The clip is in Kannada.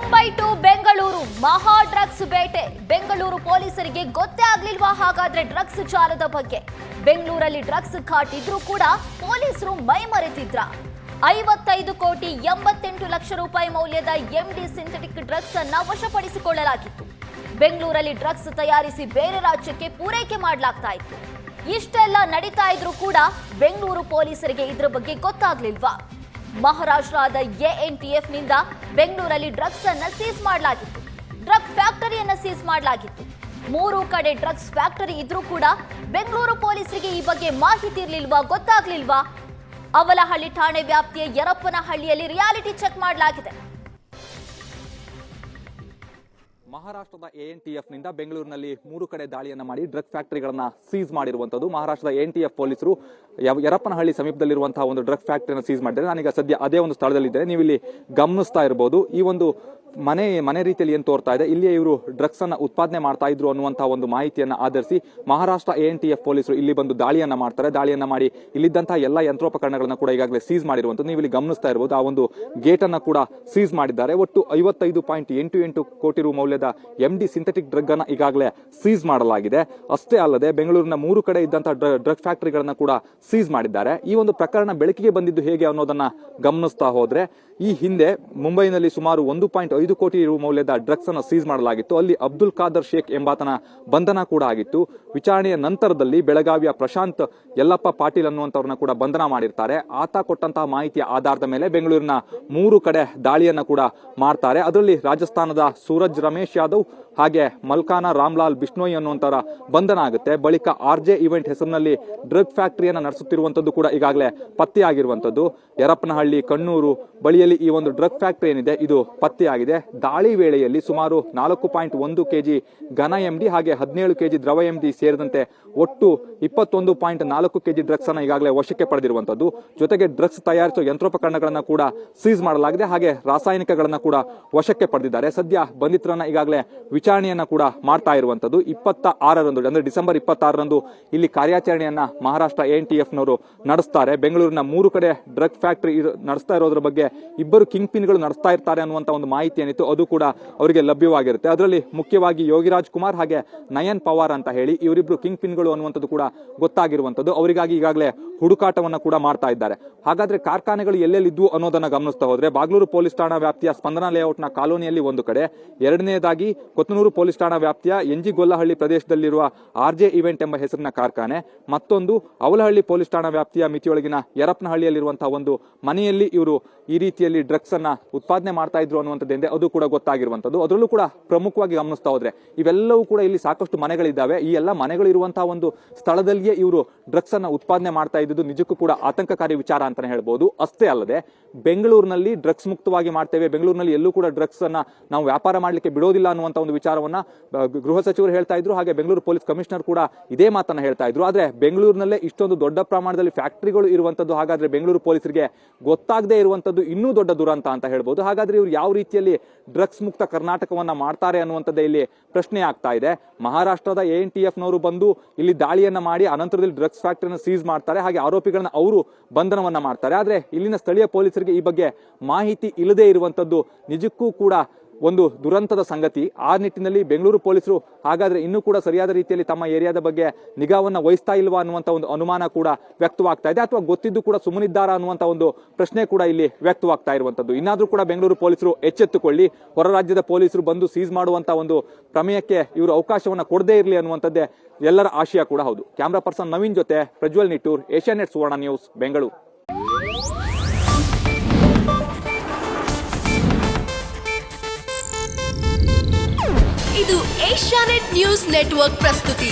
ಮುಂಬೈ ಟು ಬೆಂಗಳೂರು ಮಹಾ ಡ್ರಗ್ಸ್ ಬೇಟೆ. ಬೆಂಗಳೂರು ಪೊಲೀಸರಿಗೆ ಗೊತ್ತೇ ಆಗ್ಲಿಲ್ವಾ ಹಾಗಾದ್ರೆ ಡ್ರಗ್ಸ್ ಜಾಲದ ಬಗ್ಗೆ? ಬೆಂಗಳೂರಲ್ಲಿ ಡ್ರಗ್ಸ್ ಘಾಟ್ ಇದ್ರೂ ಕೂಡ ಪೊಲೀಸರು ಮೈ ಮರೆತಿದ್ರ? 55 ಕೋಟಿ 88 ಲಕ್ಷ ರೂಪಾಯಿ ಮೌಲ್ಯದ ಎಂಡಿ ಸಿಂಥೆಟಿಕ್ ಡ್ರಗ್ಸ್ ಅನ್ನ ವಶಪಡಿಸಿಕೊಳ್ಳಲಾಗಿತ್ತು. ಬೆಂಗಳೂರಲ್ಲಿ ಡ್ರಗ್ಸ್ ತಯಾರಿಸಿ ಬೇರೆ ರಾಜ್ಯಕ್ಕೆ ಪೂರೈಕೆ ಮಾಡಲಾಗ್ತಾ ಇತ್ತು. ಇಷ್ಟೆಲ್ಲ ನಡೀತಾ ಇದ್ರೂ ಕೂಡ ಬೆಂಗಳೂರು ಪೊಲೀಸರಿಗೆ ಇದ್ರ ಬಗ್ಗೆ ಗೊತ್ತಾಗ್ಲಿಲ್ವಾ? ಮಹಾರಾಷ್ಟ್ರದ ಎಎನ್ಟಿಎಫ್ ನಿಂದ ಬೆಂಗಳೂರಲ್ಲಿ ಡ್ರಗ್ಸ್ ಅನ್ನ ಸೀಸ್ ಮಾಡಲಾಗಿತ್ತು. ಡ್ರಗ್ ಫ್ಯಾಕ್ಟರಿಯನ್ನ ಸೀಸ್ ಮಾಡಲಾಗಿತ್ತು. 3 ಕಡೆ ಡ್ರಗ್ಸ್ ಫ್ಯಾಕ್ಟರಿ ಇದ್ರೂ ಕೂಡ ಬೆಂಗಳೂರು ಪೊಲೀಸರಿಗೆ ಈ ಬಗ್ಗೆ ಮಾಹಿತಿ ಇರಲಿಲ್ವಾ, ಗೊತ್ತಾಗ್ಲಿಲ್ವಾ? ಅವಲಹಳ್ಳಿ ಠಾಣೆ ವ್ಯಾಪ್ತಿಯ ಯರಪ್ಪನಹಳ್ಳಿಯಲ್ಲಿ ರಿಯಾಲಿಟಿ ಚೆಕ್ ಮಾಡಲಾಗಿದೆ. ಮಹಾರಾಷ್ಟ್ರದ ಎಎನ್ಟಿಎಫ್ ನಿಂದ ಬೆಂಗಳೂರಿನಲ್ಲಿ 3 ಕಡೆ ದಾಳಿಯನ್ನ ಮಾಡಿ ಡ್ರಗ್ ಫ್ಯಾಕ್ಟರಿಗಳನ್ನ ಸೀಸ್ ಮಾಡಿರುವಂತದ್ದು. ಮಹಾರಾಷ್ಟ್ರದ ಎಎನ್ಟಿಎಫ್ ಪೊಲೀಸರು ಯರಪ್ಪನಹಳ್ಳಿ ಸಮೀಪದಲ್ಲಿರುವಂತಹ ಒಂದು ಡ್ರಗ್ ಫ್ಯಾಕ್ಟರಿಯನ್ನು ಸೀಸ್ ಮಾಡಿದ್ದಾರೆ. ನಾನೀಗ ಸದ್ಯ ಅದೇ ಒಂದು ಸ್ಥಳದಲ್ಲಿದ್ದೇನೆ. ನೀವು ಇಲ್ಲಿ ಗಮನಿಸ್ತಾ ಇರಬಹುದು, ಈ ಒಂದು ಮನೆ ರೀತಿಯಲ್ಲಿ ಏನ್ ತೋರ್ತಾ ಇದೆ, ಇಲ್ಲಿ ಇವರು ಡ್ರಗ್ಸ್ ಅನ್ನ ಉತ್ಪಾದನೆ ಮಾಡ್ತಾ ಇದ್ರು ಅನ್ನುವಂತಹ ಒಂದು ಮಾಹಿತಿಯನ್ನ ಆಧರಿಸಿ ಮಹಾರಾಷ್ಟ್ರ ಎಎನ್ಟಿಎಫ್ ಪೊಲೀಸರು ಇಲ್ಲಿ ಬಂದು ದಾಳಿಯನ್ನ ಮಾಡ್ತಾರೆ. ದಾಳಿಯನ್ನ ಮಾಡಿ ಇಲ್ಲಿದ್ದಂತಹ ಎಲ್ಲ ಯಂತ್ರೋಪಕರಣಗಳನ್ನ ಕೂಡ ಈಗಾಗಲೇ ಸೀಸ್ ಮಾಡಿರುವಂತದ್ದು. ನೀವು ಇಲ್ಲಿ ಗಮನಿಸ್ತಾ ಇರಬಹುದು, ಆ ಒಂದು ಗೇಟ್ ಅನ್ನ ಕೂಡ ಸೀಸ್ ಮಾಡಿದ್ದಾರೆ. ಒಟ್ಟು 55.88 ಕೋಟಿ ರು ಮೌಲ್ಯದ ಎಂಡಿ ಸಿಂಥೆಟಿಕ್ ಡ್ರಗ್ ಅನ್ನ ಈಗಾಗಲೇ ಸೀಸ್ ಮಾಡಲಾಗಿದೆ. ಅಷ್ಟೇ ಅಲ್ಲದೆ ಬೆಂಗಳೂರಿನ 3 ಕಡೆ ಇದ್ದಂತಹ ಡ್ರಗ್ ಫ್ಯಾಕ್ಟರಿಗಳನ್ನ ಕೂಡ ಸೀಸ್ ಮಾಡಿದ್ದಾರೆ. ಈ ಒಂದು ಪ್ರಕರಣ ಬೆಳಕಿಗೆ ಬಂದಿದ್ದು ಹೇಗೆ ಅನ್ನೋದನ್ನ ಗಮನಿಸ್ತಾ ಹೋದ್ರೆ, ಈ ಹಿಂದೆ ಮುಂಬೈನಲ್ಲಿ ಸುಮಾರು 1.5 ಕೋಟಿ ರು ಮೌಲ್ಯದ ಡ್ರಗ್ಸ್ ಅನ್ನು ಸೀಸ್ ಮಾಡಲಾಗಿತ್ತು. ಅಲ್ಲಿ ಅಬ್ದುಲ್ ಖಾದರ್ ಶೇಖ್ ಎಂಬಾತನ ಬಂಧನ ಕೂಡ ಆಗಿತ್ತು. ವಿಚಾರಣೆಯ ನಂತರದಲ್ಲಿ ಬೆಳಗಾವಿಯ ಪ್ರಶಾಂತ್ ಯಲ್ಲಪ್ಪ ಪಾಟೀಲ್ ಅನ್ನುವಂಥವ್ರನ್ನ ಕೂಡ ಬಂಧನ ಮಾಡಿರ್ತಾರೆ. ಆತ ಕೊಟ್ಟಂತಹ ಮಾಹಿತಿಯ ಆಧಾರದ ಮೇಲೆ ಬೆಂಗಳೂರಿನ 3 ಕಡೆ ದಾಳಿಯನ್ನ ಕೂಡ ಮಾಡ್ತಾರೆ. ಅದರಲ್ಲಿ ರಾಜಸ್ಥಾನದ ಸೂರಜ್ ರಮೇಶ್ ಯಾದವ್ ಹಾಗೆ ಮಲ್ಕಾನ ರಾಮ್ಲಾಲ್ ಬಿಷ್ಣೋಯ್ ಅನ್ನುವಂಥವರ ಬಂಧನ ಆಗುತ್ತೆ. ಬಳಿಕ ಆರ್ಜೆ ಇವೆಂಟ್ ಹೆಸರಿನಲ್ಲಿ ಡ್ರಗ್ ಫ್ಯಾಕ್ಟರಿಯನ್ನ ನಡೆಸುತ್ತಿರುವಂತದ್ದು ಕೂಡ ಈಗಾಗಲೇ ಪತ್ತೆಯಾಗಿರುವಂತದ್ದು. ಯರಪ್ಪನಹಳ್ಳಿ ಕಣ್ಣೂರು ಬಳಿಯಲ್ಲಿ ಈ ಒಂದು ಡ್ರಗ್ ಫ್ಯಾಕ್ಟರಿ ಏನಿದೆ ಇದು ಪತ್ತೆಯಾಗಿದೆ. ದಾಳಿ ವೇಳೆಯಲ್ಲಿ ಸುಮಾರು 4.1 ಕೆಜಿ ಘನ ಎಂಡಿ ಹಾಗೆ 17 ಕೆಜಿ ದ್ರವ ಎಂಡಿ ಸೇರಿದಂತೆ ಒಟ್ಟು 21.4 ಕೆಜಿ ಡ್ರಗ್ಸ್ ಅನ್ನ ಈಗಾಗಲೇ ವಶಕ್ಕೆ ಪಡೆದಿರುವಂತದ್ದು. ಜೊತೆಗೆ ಡ್ರಗ್ಸ್ ತಯಾರಿಸುವ ಯಂತ್ರೋಪಕರಣಗಳನ್ನ ಕೂಡ ಸೀಸ್ ಮಾಡಲಾಗಿದೆ. ಹಾಗೆ ರಾಸಾಯನಿಕಗಳನ್ನ ಕೂಡ ವಶಕ್ಕೆ ಪಡೆದಿದ್ದಾರೆ. ಸದ್ಯ ಬಂಧಿತರನ್ನ ಈಗಾಗಲೇ ವಿಚಾರಣೆಯನ್ನ ಕೂಡ ಮಾಡ್ತಾ ಇರುವಂತದ್ದು. 26ರಂದು ಅಂದ್ರೆ ಡಿಸೆಂಬರ್ 26ರಂದು ಇಲ್ಲಿ ಕಾರ್ಯಾಚರಣೆಯನ್ನ ಮಹಾರಾಷ್ಟ್ರ ಎಎನ್ಟಿಎಫ್ ನವರು ನಡೆಸ್ತಾರೆ. ಬೆಂಗಳೂರಿನ 3 ಕಡೆ ಡ್ರಗ್ ಫ್ಯಾಕ್ಟರಿ ನಡೆಸ್ತಾ ಇರೋದ್ರ ಬಗ್ಗೆ ಇಬ್ಬರು ಕಿಂಗ್ ಪಿನ್ಗಳು ನಡೆಸ್ತಾ ಇರ್ತಾರೆ ಅನ್ನುವಂತ ಒಂದು ಮಾಹಿತಿ ಏನಿತ್ತು ಅದು ಕೂಡ ಅವರಿಗೆ ಲಭ್ಯವಾಗಿರುತ್ತೆ. ಅದರಲ್ಲಿ ಮುಖ್ಯವಾಗಿ ಯೋಗಿರಾಜ್ ಕುಮಾರ್ ಹಾಗೆ ನಯನ್ ಪವಾರ್ ಅಂತ ಹೇಳಿ ಇವರಿಬ್ರು ಕಿಂಗ್ ಪಿನ್ಗಳು ಅನ್ನುವಂಥದ್ದು ಕೂಡ ಗೊತ್ತಾಗಿರುವಂತದ್ದು. ಅವರಿಗಾಗಿ ಈಗಾಗಲೇ ಹುಡುಕಾಟವನ್ನ ಕೂಡ ಮಾಡ್ತಾ ಇದ್ದಾರೆ. ಹಾಗಾದ್ರೆ ಕಾರ್ಖಾನೆಗಳು ಎಲ್ಲೆಲ್ಲಿದ್ವು ಅನ್ನೋದನ್ನ ಗಮನಿಸ್ತಾ ಹೋದ್ರೆ, ಬಾಗ್ಲೂರು ಪೊಲೀಸ್ ಠಾಣಾ ವ್ಯಾಪ್ತಿಯ ಸ್ಪಂದನ ಲೇಔಟ್ನ ಕಾಲೋನಿಯಲ್ಲಿ ಒಂದು ಕಡೆ, ಎರಡನೇದಾಗಿ ಕೊತ್ತನೂರು ಪೊಲೀಸ್ ಠಾಣಾ ವ್ಯಾಪ್ತಿಯ ಎನ್ಜಿ ಗೊಲ್ಲಹಳ್ಳಿ ಪ್ರದೇಶದಲ್ಲಿರುವ ಆರ್ಜೆ ಇವೆಂಟ್ ಎಂಬ ಹೆಸರಿನ ಕಾರ್ಖಾನೆ, ಮತ್ತೊಂದು ಅವಲಹಳ್ಳಿ ಪೊಲೀಸ್ ಠಾಣಾ ವ್ಯಾಪ್ತಿಯ ಮಿತಿಯೊಳಗಿನ ಯರಪ್ಪನಹಳ್ಳಿಯಲ್ಲಿರುವಂತಹ ಒಂದು ಮನೆಯಲ್ಲಿ ಇವರು ಈ ರೀತಿಯಲ್ಲಿ ಡ್ರಗ್ಸ್ ಅನ್ನ ಉತ್ಪಾದನೆ ಮಾಡ್ತಾ ಇದ್ರು ಅನ್ನುವಂಥದ್ದೇ ಅದು ಕೂಡ ಗೊತ್ತಾಗಿರುವಂತದ್ದು. ಅದರಲ್ಲೂ ಕೂಡ ಪ್ರಮುಖವಾಗಿ ಗಮನಿಸ್ತಾ ಹೋದ್ರೆ ಇವೆಲ್ಲವೂ ಕೂಡ ಇಲ್ಲಿ ಸಾಕಷ್ಟು ಮನೆಗಳಿದ್ದಾವೆ. ಈ ಎಲ್ಲ ಮನೆಗಳು ಇರುವಂತಹ ಒಂದು ಸ್ಥಳದಲ್ಲಿಯೇ ಇವರು ಡ್ರಗ್ಸ್ ಅನ್ನ ಉತ್ಪಾದನೆ ಮಾಡ್ತಾ ಇದ್ದು ನಿಜಕ್ಕೂ ಕೂಡ ಆತಂಕಕಾರಿ ವಿಚಾರ ಅಂತಾನೆ ಹೇಳ್ಬಹುದು. ಅಷ್ಟೇ ಅಲ್ಲದೆ ಬೆಂಗಳೂರಿನಲ್ಲಿ ಡ್ರಗ್ಸ್ ಮುಕ್ತವಾಗಿ ಮಾಡ್ತೇವೆ, ಬೆಂಗಳೂರಿನಲ್ಲಿ ಎಲ್ಲೂ ಕೂಡ ಡ್ರಗ್ಸ್ ಅನ್ನ ನಾವು ವ್ಯಾಪಾರ ಮಾಡಲಿಕ್ಕೆ ಬಿಡೋದಿಲ್ಲ ಅನ್ನುವಂತ ಒಂದು ವಿಚಾರವನ್ನ ಗೃಹ ಸಚಿವರು ಹೇಳ್ತಾ ಇದ್ರು. ಹಾಗೆ ಬೆಂಗಳೂರು ಪೊಲೀಸ್ ಕಮಿಷನರ್ ಕೂಡ ಇದೇ ಮಾತನ್ನ ಹೇಳ್ತಾ ಇದ್ರು. ಆದ್ರೆ ಬೆಂಗಳೂರಿನಲ್ಲೇ ಇಷ್ಟೊಂದು ದೊಡ್ಡ ಪ್ರಮಾಣದಲ್ಲಿ ಫ್ಯಾಕ್ಟರಿಗಳು ಇರುವಂತದ್ದು, ಹಾಗಾದ್ರೆ ಬೆಂಗಳೂರು ಪೊಲೀಸರಿಗೆ ಗೊತ್ತಾಗದೇ ಇರುವಂತದ್ದು ಇನ್ನೂ ದೊಡ್ಡ ದುರಂತ ಅಂತ ಹೇಳ್ಬಹುದು. ಹಾಗಾದ್ರೆ ಇವರು ಯಾವ ರೀತಿಯಲ್ಲಿ ಡ್ರಗ್ಸ್ ಮುಕ್ತ ಕರ್ನಾಟಕವನ್ನ ಮಾಡ್ತಾರೆ ಅನ್ನುವಂಥದ್ದೇ ಇಲ್ಲಿ ಪ್ರಶ್ನೆ ಆಗ್ತಾ ಇದೆ. ಮಹಾರಾಷ್ಟ್ರದ ಎಎನ್ಟಿಎಫ್ ನವರು ಬಂದು ಇಲ್ಲಿ ದಾಳಿಯನ್ನ ಮಾಡಿ ಅನಂತರದಲ್ಲಿ ಡ್ರಗ್ಸ್ ಫ್ಯಾಕ್ಟರಿಯನ್ನು ಸೀಸ್ ಮಾಡ್ತಾರೆ. ಹಾಗೆ ಆರೋಪಿಗಳನ್ನ ಅವರು ಬಂಧನವನ್ನ ಮಾಡ್ತಾರೆ. ಆದ್ರೆ ಇಲ್ಲಿನ ಸ್ಥಳೀಯ ಪೊಲೀಸರಿಗೆ ಈ ಬಗ್ಗೆ ಮಾಹಿತಿ ಇಲ್ಲದೆ ಇರುವಂತದ್ದು ನಿಜಕ್ಕೂ ಕೂಡ ಒಂದು ದುರಂತದ ಸಂಗತಿ. ಆ ನಿಟ್ಟಿನಲ್ಲಿ ಬೆಂಗಳೂರು ಪೊಲೀಸರು ಹಾಗಾದ್ರೆ ಇನ್ನೂ ಕೂಡ ಸರಿಯಾದ ರೀತಿಯಲ್ಲಿ ತಮ್ಮ ಏರಿಯಾದ ಬಗ್ಗೆ ನಿಗಾವನ್ನ ವಹಿಸ್ತಾ ಇಲ್ವಾ ಅನ್ನುವಂತ ಒಂದು ಅನುಮಾನ ಕೂಡ ವ್ಯಕ್ತವಾಗ್ತಾ ಇದೆ. ಅಥವಾ ಗೊತ್ತಿದ್ದು ಕೂಡ ಸುಮ್ಮನಿದ್ದಾರಾ ಅನ್ನುವಂತ ಒಂದು ಪ್ರಶ್ನೆ ಕೂಡ ಇಲ್ಲಿ ವ್ಯಕ್ತವಾಗ್ತಾ ಇರುವಂತದ್ದು. ಇನ್ನಾದ್ರೂ ಕೂಡ ಬೆಂಗಳೂರು ಪೊಲೀಸರು ಎಚ್ಚೆತ್ತುಕೊಳ್ಳಿ, ಹೊರ ರಾಜ್ಯದ ಪೊಲೀಸರು ಬಂದು ಸೀಸ್ ಮಾಡುವಂತ ಒಂದು ಪ್ರಮೇಯಕ್ಕೆ ಇವರು ಅವಕಾಶವನ್ನ ಕೊಡದೇ ಇರಲಿ ಅನ್ನುವಂಥದ್ದೇ ಎಲ್ಲರ ಆಶಯ ಕೂಡ ಹೌದು. ಕ್ಯಾಮರಾ ಪರ್ಸನ್ ನವೀನ್ ಜೊತೆ ಪ್ರಜ್ವಲ್ ನಿಟ್ಟೂರ್, ಏಷ್ಯಾನೆಟ್ ಸುವರ್ಣ ನ್ಯೂಸ್, ಬೆಂಗಳೂರು. ಇದು ಏಷ್ಯಾನೆಟ್ ನ್ಯೂಸ್ ನೆಟ್ವರ್ಕ್ ಪ್ರಸ್ತುತಿ.